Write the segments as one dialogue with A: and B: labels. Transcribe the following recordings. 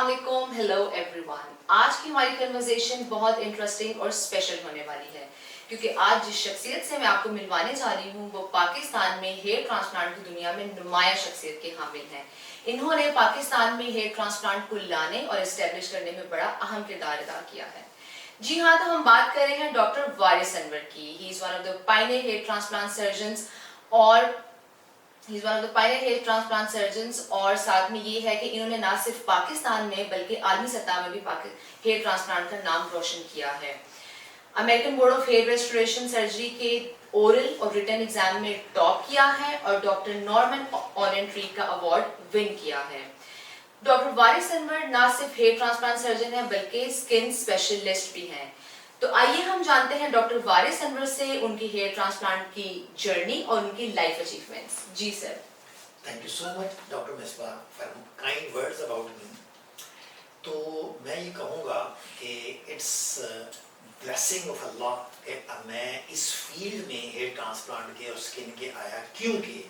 A: अस्सलामुअलैकुम, hello everyone. आज की हमारी कन्वर्सेशन बहुत इंटरेस्टिंग और स्पेशल होने वाली है क्योंकि आज जिस शख्सियत से मैं आपको मिलवाने जा रही हूँ वो पाकिस्तान में हेयर ट्रांसप्लांट की दुनिया में नुमाया शख्सियत के हामिल हैं। इन्होंने पाकिस्तान में हेयर ट्रांसप्लांट को लाने और इस्टेब्लिश करने में बड़ा अहम किरदार अदा किया है। जी हाँ, तो हम बात कर रहे हैं डॉक्टर वारिस अनवर की। He is one of the pioneer hair transplant surgeons और He is one of the pioneer hair transplant surgeons और साथ में ये है कि इन्होंने ना सिर्फ पाकिस्तान में बल्कि आलमी सतह में भी हेयर ट्रांसप्लांट का नाम रोशन किया है। American Board of Hair Restoration Surgery के ओरल और रिटन एग्जाम में टॉप किया है और डॉक्टर नॉर्मन ऑनेंट्री का अवार्ड विन किया है। डॉक्टर वारिस अनवर ना सिर्फ हेयर ट्रांसप्लांट सर्जन है बल्कि स्किन स्पेशलिस्ट भी हैं। तो आइए हम जानते हैं डॉक्टर वारिस अनवर से उनकी हेयर ट्रांसप्लांट की जर्नी और उनकी लाइफ अचीवमेंट्स। जी sir.
B: Thank you so much doctor Misbah for kind words about me. तो मैं ये कहूँगा कि इट्स ब्लेसिंग ऑफ अल्लाह कि मैं इस फील्ड में हेयर ट्रांसप्लांट के और स्किन के आया, क्योंकि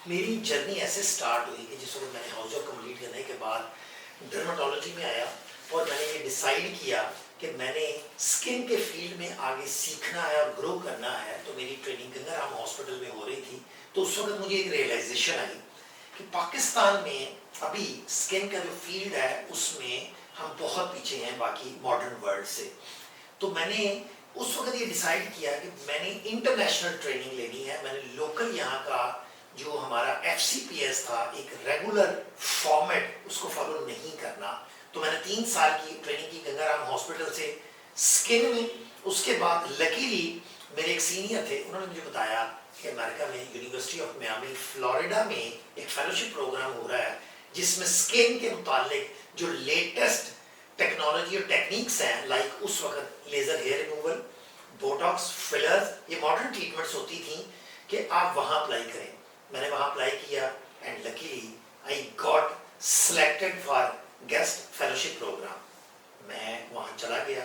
B: मेरी जर्नी ऐसे स्टार्ट हुई कि जिस वक्त मैंने हाउस जॉब कंप्लीट करने के बाद डर्माटोलॉजी में आया और मैंने ये डिसाइड किया कि मैंने स्किन के फील्ड में आगे सीखना है और ग्रो करना है। तो मेरी ट्रेनिंग गंगाराम हॉस्पिटल में हो रही थी। तो उस वक्त मुझे एक रियलाइजेशन आई कि पाकिस्तान में अभी स्किन का जो फील्ड है उसमें हम बहुत पीछे हैं बाकी मॉडर्न वर्ल्ड से। तो मैंने उस वक्त ये डिसाइड किया कि मैंने इंटरनेशनल ट्रेनिंग लेनी है। मैंने लोकल यहाँ का जो हमारा FCPS था, एक रेगुलर फॉर्मेट, उसको फॉलो नहीं करना। तो मैंने 3 साल की ट्रेनिंग की गंगाराम हॉस्पिटल से स्किन में। उसके बाद लकीली मेरे एक सीनियर थे, उन्होंने मुझे बताया कि अमेरिका में यूनिवर्सिटी ऑफ मियामी फ्लोरिडा में एक फेलोशिप प्रोग्राम हो रहा है जिसमें स्किन के मुतालिक जो लेटेस्ट टेक्नोलॉजी और टेक्निक्स हैं, लाइक उस वक्त laser hair removal, Botox, fillers, ये मॉडर्न ट्रीटमेंट्स होती थी कि आप वहाँ अप्लाई करें। मैंने वहाँ अप्लाई किया and luckily I got selected for guest fellowship programme. मैं वहाँ चला गया।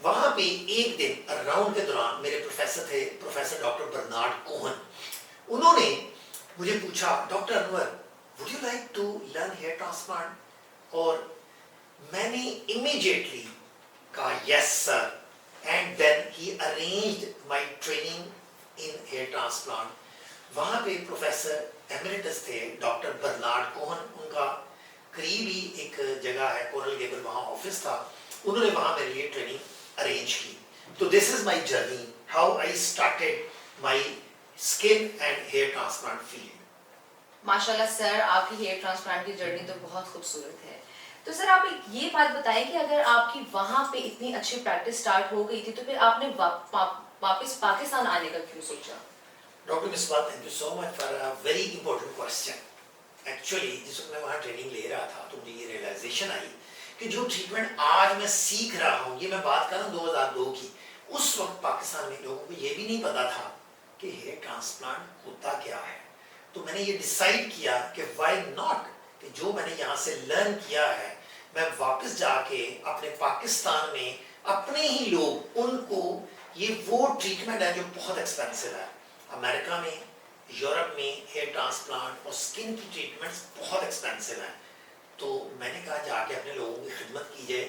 B: वहाँ पे एक दिन राउंड के दौरान मेरे प्रोफेसर थे, प्रोफेसर डॉक्टर बर्नार्ड कोहन। उन्होंने मुझे पूछा, doctor Anwar would you like to learn hair transplant? और मैंने इमीडिएटली कहा yes sir, and then he arranged my training in hair transplant. वहाँ पे प्रोफेसर एमरिटस थे डॉक्टर बर्नार्ड कोहन, उनका करीब ही एक जगह है कोरल गेबल, वहाँ ऑफिस था। उन्होंने वहाँ मेरे लिए ट्रेनिंग अरेंज की। तो this is my journey, how I started my skin and hair transplant field.
A: माशाल्लाह सर, आपकी हेयर ट्रांसप्लांट की जर्नी तो बहुत खूबसूरत है। तो सर आप ये बात बताएं कि अगर आपकी वहाँ पे इतनी अच्छी प्रैक्टिस स्टार्ट हो गई थी तो फिर आपने वापस पाकिस्तान आने का क्यों सोचा?
B: Doctor Misbah, thank you so much for a very important question. Actually जिस वक्त मैं वहाँ ट्रेनिंग ले रहा था तो मुझे ये रियलाइजेशन आई कि जो ट्रीटमेंट आज मैं सीख रहा हूँ, ये मैं बात कर रहा हूँ 2002 की, उस वक्त पाकिस्तान में लोगों को ये भी नहीं पता था कि हेयर ट्रांसप्लांट होता क्या है। तो मैंने ये डिसाइड किया कि व्हाई नॉट, कि जो मैंने यहाँ से लर्न किया है मैं वापस जाके अपने पाकिस्तान में अपने ही लोग उनको, ये वो ट्रीटमेंट है जो बहुत एक्सपेंसिव है। अमेरिका में, यूरोप में हेयर ट्रांसप्लांट और स्किन की ट्रीटमेंट्स बहुत एक्सपेंसिव हैं। तो मैंने कहा जाके अपने लोगों की खिदमत की जाए।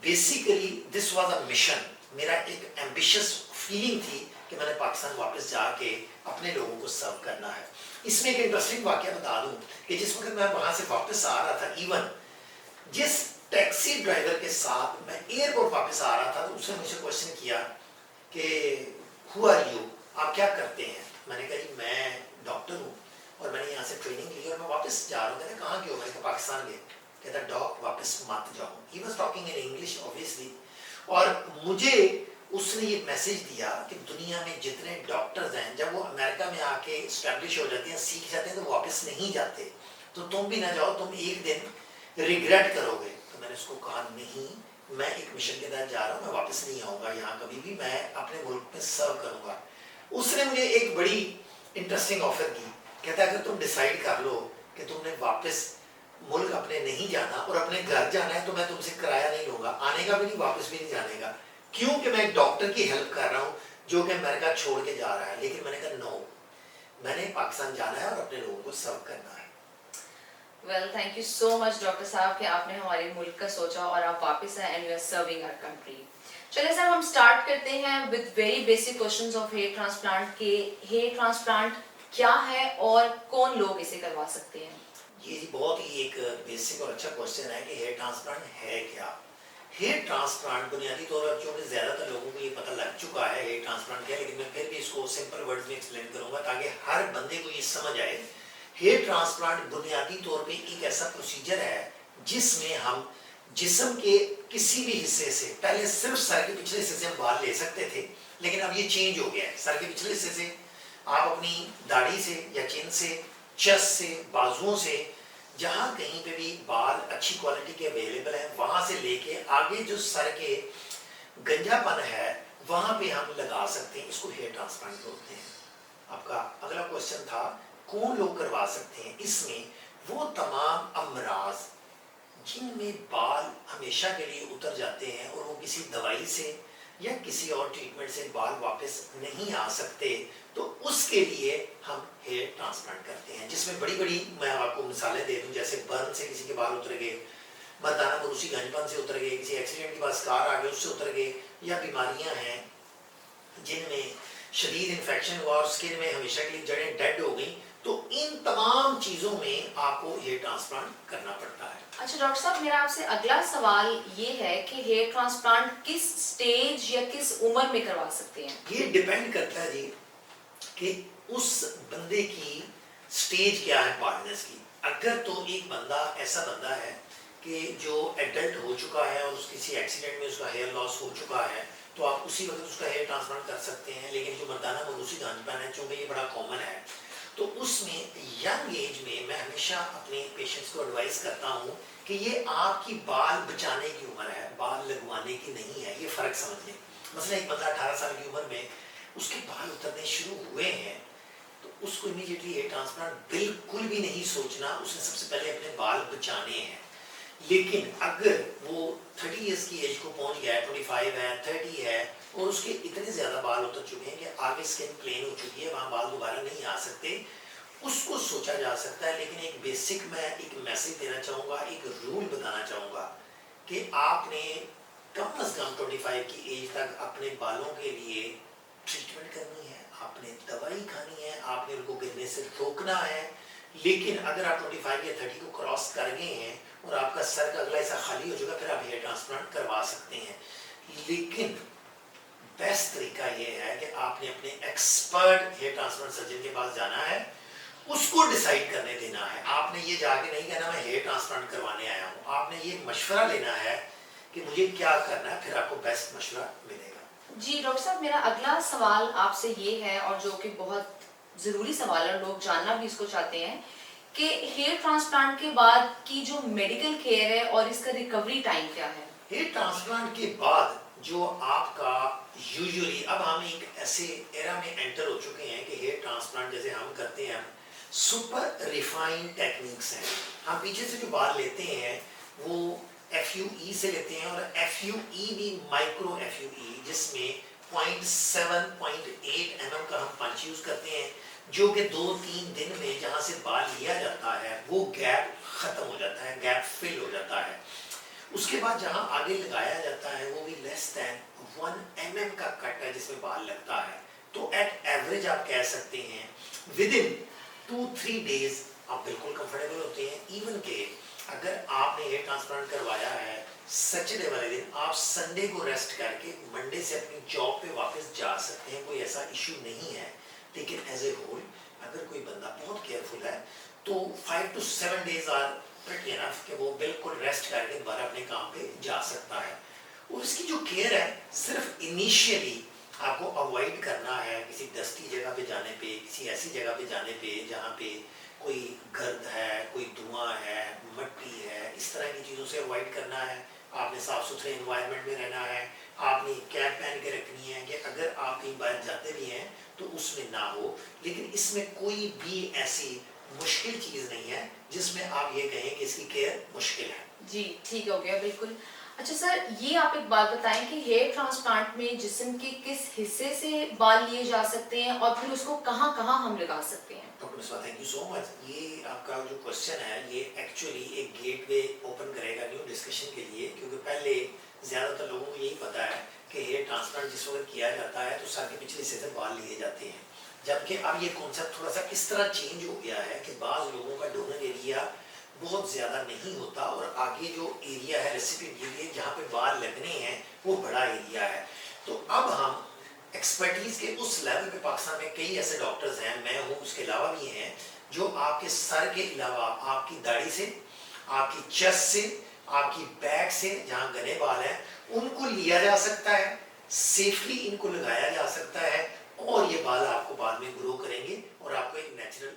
B: Basically this was a mission, मेरा एक एम्बिशियस फीलिंग थी कि मैंने पाकिस्तान वापस जाके अपने लोगों को सर्व करना है। इसमें एक इंटरेस्टिंग वाकया बता दूं कि जिस वक्त मैं वहाँ से वापस आ रहा था, इवन जिस टैक्सी ड्राइवर के साथ मैं एयरपोर्ट वापस आ रहा था तो उसने मुझे क्वेश्चन किया कि हु आर यू, आप क्या करते हैं? मैंने कहा मैं डॉक्टर हूँ और मैंने यहाँ से ट्रेनिंग ली और मैं वापस जा रहा हूँ। कहते कहाँ गए हो? मैंने कहा पाकिस्तान गए। कहता डॉक वापस मत जाओ। He was talking in English obviously. और मुझे उसने ये मैसेज दिया कि दुनिया में जितने डॉक्टर्स हैं जब वो अमेरिका में आके स्टैब्लिश हो जाते हैं, सीख जाते हैं, तो वापस नहीं जाते। तो तुम भी ना जाओ, तुम एक दिन रिग्रेट करोगे। तो मैंने उसको कहा नहीं, मैं एक मिशन के तहत जा रहा हूँ, मैं वापस नहीं आऊँगा यहाँ कभी भी, मैं अपने मुल्क में सर्व करूँगा। उसने मुझे एक बड़ी इंटरेस्टिंग ऑफर की। कहता है अगर तुम डिसाइड कर लो कि तुमने वापस मुल्क अपने नहीं जाना और अपने घर जाना है तो मैं तुमसे किराया नहीं लूँगा, आने का भी नहीं, वापस भी नहीं जाने का, क्योंकि मैं एक डॉक्टर की हेल्प कर रहा हूँ जो कि अमेरिका छोड़ के जा रहा है। लेकिन मैंने कहा नो, मैंने पाकिस्तान जाना है और अपने लोगों को सर्व करना है।
A: Well, thank you so much doctor साहब कि आपने हमारे मुल्क का सोचा और आप वापस आए and you are serving our country. चलिए सर, हम स्टार्ट करते हैं with very basic questions of hair transplant के हेयर ट्रांसप्लांट क्या है और कौन लोग इसे करवा सकते हैं।
B: ये जी बहुत ही एक बेसिक और अच्छा क्वेश्चन है कि हेयर ट्रांसप्लांट है क्या। हेयर ट्रांसप्लांट बुनियादी तौर पर क्योंकि ज़्यादातर लोगों को ये पता लग चुका है हेयर ट्रांसप्लांट क्या है, लेकिन मैं फिर भी इसको सिंपल वर्ड्स में एक्सप्लेन करूंगा ताकि हर बंदे को ये समझ आए। हेयर ट्रांसप्लांट बुनियादी तौर पे एक ऐसा प्रोसीजर है जिसमें हम जिस्म के किसी भी हिस्से से, पहले सिर्फ सर के पिछले हिस्से से हम बाल ले सकते थे, लेकिन अब ये चेंज हो गया है। सर के पिछले हिस्से से आप अपनी दाढ़ी से या चिन से, चेस्ट से, बाजुओं से, जहाँ कहीं पे भी बाल अच्छी क्वालिटी के अवेलेबल हैं वहां से लेके आगे जो सर के गंजापन है वहां पे हम लगा सकते हैं। इसको हेयर ट्रांसप्लांट बोलते हैं। आपका अगला क्वेश्चन था कौन लोग करवा सकते हैं। इसमें वो तमाम अमराज जिनमें बाल हमेशा के लिए उतर जाते हैं और वो किसी दवाई से या किसी और ट्रीटमेंट से बाल वापस नहीं आ सकते, तो उसके लिए हम हेयर ट्रांसप्लांट करते हैं। जिसमें बड़ी बड़ी मैं आपको मिसालें दे दूं, जैसे बर्न से किसी के बाल उतर गए, मर्दाना मरूसी गंजपन से उतर गए, किसी एक्सीडेंट के बाद स्कार आ गए उससे उतर गए, या बीमारियां हैं जिनमें शदीद इन्फेक्शन हुआ और स्किन में हमेशा के लिए जड़ें डेड हो गई, तो इन तमाम चीज़ों में आपको हेयर ट्रांसप्लांट करना पड़ता है।
A: अच्छा डॉक्टर साहब, मेरा आपसे अगला सवाल ये है कि हेयर ट्रांसप्लांट किस स्टेज या किस उम्र में करवा सकते हैं।
B: ये डिपेंड करता है जी कि उस बंदे की स्टेज क्या है बाल्डनेस की। अगर तो एक बंदा ऐसा बंदा है कि जो एडल्ट हो चुका है और किसी एक्सीडेंट में उसका हेयर लॉस हो चुका है, तो आप उसी वक्त उसका हेयर ट्रांसप्लांट कर सकते हैं। लेकिन जो मर्दाना मरूसी गांजपन है, चूंकि ये बड़ा कॉमन है, तो उसमें यंग एज में मैं हमेशा अपने पेशेंट्स को एडवाइस करता हूँ कि ये आपकी बाल बचाने की उम्र है, बाल लगवाने की नहीं है। ये फ़र्क समझ लें। मसलन एक बंदा 18 साल की उम्र में उसके बाल उतरने शुरू हुए हैं, तो उसको इमीडिएटली हेयर ट्रांसप्लांट बिल्कुल भी नहीं सोचना। उसने सबसे पहले अपने बाल बचाने हैं। लेकिन अगर वो 30 ईयर्स की एज को पहुंच गया है, 25 है, 30 है, और उसके इतने ज़्यादा बाल उतर चुके हैं कि आगे स्किन प्लेन हो चुकी है, वहाँ बाल दोबारा नहीं आ सकते, उसको सोचा जा सकता है। लेकिन एक बेसिक मैं एक मैसेज देना चाहूँगा, एक रूल बताना चाहूँगा कि आपने कम अज़ कम 25 की एज तक अपने बालों के लिए ट्रीटमेंट करनी है, आपने दवाई खानी है, आपने उनको गिरने से रोकना है। लेकिन अगर आप 25 या 30 को क्रॉस कर गए हैं और आपका सर का अगला हिस्सा खाली हो चुका, फिर आप हेयर ट्रांसप्लांट करवा सकते हैं। लेकिन बेस्ट तरीका ये है कि आपने अपने एक्सपर्ट हेयर ट्रांसप्लांट सर्जन के पास जाना है, उसको डिसाइड करने देना है। आपने ये जाके नहीं कहना मैं हेयर ट्रांसप्लांट करवाने आया हूँ, आपने ये मशवरा लेना है कि मुझे क्या करना है, फिर आपको बेस्ट मशवरा मिलेगा।
A: जी डॉक्टर साहब, मेरा अगला सवाल आपसे ये है और जो कि बहुत ज़रूरी सवाल है, लोग जानना भी इसको चाहते हैं कि हेयर ट्रांसप्लांट के बाद की जो मेडिकल केयर है और इसका रिकवरी टाइम क्या है।
B: हेयर ट्रांसप्लांट के बाद जो आपका यूजुअली, अब हम एक ऐसे एरा में एंटर हो चुके हैं कि हेयर ट्रांसप्लांट जैसे हम करते हैं सुपर रिफाइंड टेक्निक्स हैं। हम पीछे से जो बाल लेते हैं वो FUE से लेते हैं, और FUE भी माइक्रो FUE, जिसमें 0.7 0.8 mm का हम पंच यूज करते हैं, जो कि 2-3 दिन में जहाँ से बाल लिया जाता है वो गैप खत्म हो जाता है, गैप फिल हो जाता है। उसके बाद जहाँ आगे लगाया जाता है वो भी लेस दैन 1 mm का कट है जिसमें बाल लगता है। तो एट एवरेज आप कह सकते हैं विद इन 2-3 डेज आप बिल्कुल कंफर्टेबल होते हैं। इवन के अगर आपने हेयर ट्रांसप्लांट करवाया है सैटरडे वाले दिन, आप संडे को रेस्ट करके मंडे से अपनी जॉब पे वापस जा सकते हैं, कोई ऐसा इशू नहीं है। लेकिन एज ए होल अगर कोई बंदा बहुत केयरफुल है तो 5 to 7 days are pretty enough कि वो बिल्कुल रेस्ट करके दोबारा अपने काम पे जा सकता है। और इसकी जो केयर है सिर्फ इनिशियली आपको अवॉइड करना है किसी डस्टी जगह पे जाने पे, किसी ऐसी जगह पे जाने पे जहाँ पे कोई गर्द है, कोई धुआं है, मट्टी है, इस तरह की चीज़ों से अवॉइड करना है। आपने साफ सुथरे इन्वायरमेंट में रहना है। आपने कैप पहन के रखनी है कि अगर आप कहीं बाहर जाते भी हैं तो उसमें ना हो। लेकिन इसमें कोई भी ऐसी मुश्किल चीज़ नहीं है जिसमें आप ये कहें कि इसकी केयर मुश्किल है।
A: जी ठीक हो गया, बिल्कुल। अच्छा सर, ये आप एक बात बताएं कि हेयर ट्रांसप्लांट में जिस्म के किस हिस्से से बाल लिए जा सकते हैं और फिर उसको कहाँ कहाँ हम लगा सकते हैं?
B: Doctor Mishra, thank you so much. ये आपका जो क्वेश्चन है ये एक्चुअली एक गेटवे ओपन करेगा न्यू डिस्कशन के लिए, क्योंकि पहले ज़्यादातर लोगों को यही पता है कि हेयर ट्रांसप्लांट जिस वक्त किया जाता है तो सर के पिछले हिस्से से बाल लिए जाते हैं, जबकि अब ये कॉन्सेप्ट थोड़ा सा इस तरह चेंज हो गया है कि बाज़ लोगों का डोनर एरिया बहुत ज़्यादा नहीं होता और आगे जो एरिया है रेसिपिएंट एरिया जहाँ पे बाल लगने हैं वो बड़ा एरिया है। तो अब हम एक्सपर्टीज़ के उस लेवल पे पाकिस्तान में कई ऐसे डॉक्टर्स हैं, मैं हूँ, उसके अलावा भी हैं, जो आपके सर के अलावा आपकी दाढ़ी से, आपकी चेस्ट से, आपकी बैक से जहाँ घने बाल हैं उनको लिया जा सकता है, सेफली इनको लगाया जा सकता है और ये बाल आपको बाद में ग्रो करेंगे और आपको एक नेचुरल